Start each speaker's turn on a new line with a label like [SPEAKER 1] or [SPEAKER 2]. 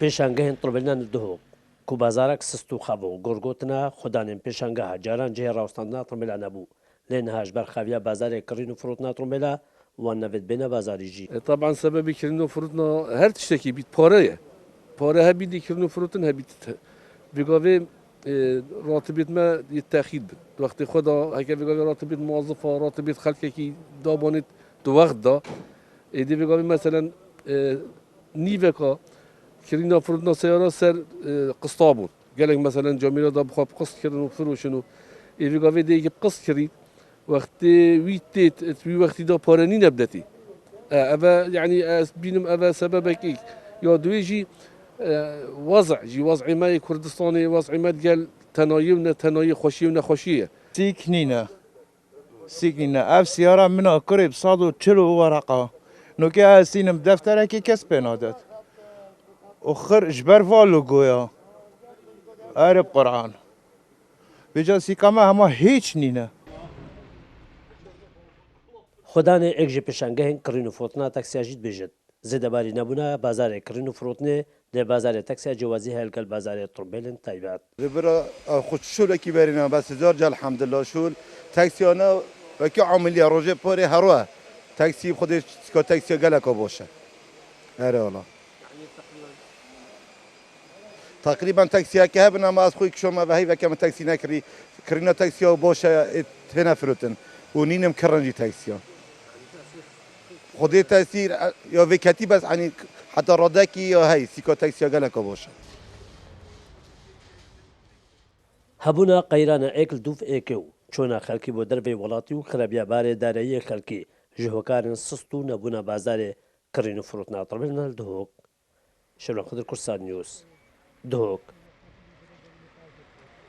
[SPEAKER 1] پێشانگەهێن ئۆتۆمبێلان دهۆک کو بازارێک سست و خەبە و گۆرگۆتنە خوددانێن پێشانگەها جاران جێ ڕاوستاندنا ئۆتۆمبێلان نەبوو لێ نەهاش بەرخاویا بازارێک کڕین و فرۆتنا ئۆتۆمبێلە وان نەبێت بێنە بازاریژی
[SPEAKER 2] طبعا سببی کردن و فروتنا هەر تشتێکی بیت پارەیە پارە هەبی کردن و فروتن هەبیت بگاوێ راتبێت مە تاخیر بن وەختی خۆدا هەکە بگاوێ راتبێت موظفە راتبێت خەلکێکی دابانێت دووەختدا ئێدێ بگاوێ مەسەلەن نیڤێکا کردنا فروتنا سیارە سەر قستا بوون gelek mesela camira da bu qıst kirin و فروشن و evi gavê de qıst kirî wextê wî têt wî wextî da parenî nebdetî ev yani ez bînim ev sebebekî ya duê jî wezع jî wezعê me Kurdistanê wezعê me gel tenayî û ne tenayî xweşî û nexweşî ye.
[SPEAKER 3] Sîknîne ev siyara min a kirê bi sad û çil û wereqa nokê ez sînim defterekê kes pê nadet û xir ji ber va logoya erê Qur'an vêca sîka me hema hîç nîne.
[SPEAKER 1] خوددانê ek ji pêşangehên kirîn û fotina taksiya jî dibêjin zêdebarî nebûna bazarê kirîn û firotnê dê bazarê taksiya cewazî helgel bazarê ئۆتۆمبێلên taybat.
[SPEAKER 4] Ribira xuşulekî berîne besizar ca elhamdülillah şul taksiyana vekî amiliya rojê porê heroe taksî xudê ka taksiya geleka boş e. Here ola. Takriben taksiyeke hebin ama ez xwe kişoma ve heyveke me taksî nekirî kirîna taksiya boş e têne firotin û nînim kirin jî taksiya. Xudê tesîr ya vê ketî bes hani heta radekî ya hey sîka taksiya geleka boş e.
[SPEAKER 1] Hebûna qeyrana ekl dûv êkê û çûna xelkî bo dervê welatî û xirabiya barê dareyiyê xelkî ji hokarên sist û nebûna bazarê kirîn û firotna ئۆتۆمبێلان dihok. Şevran Xıdır Kursat News. Dehok.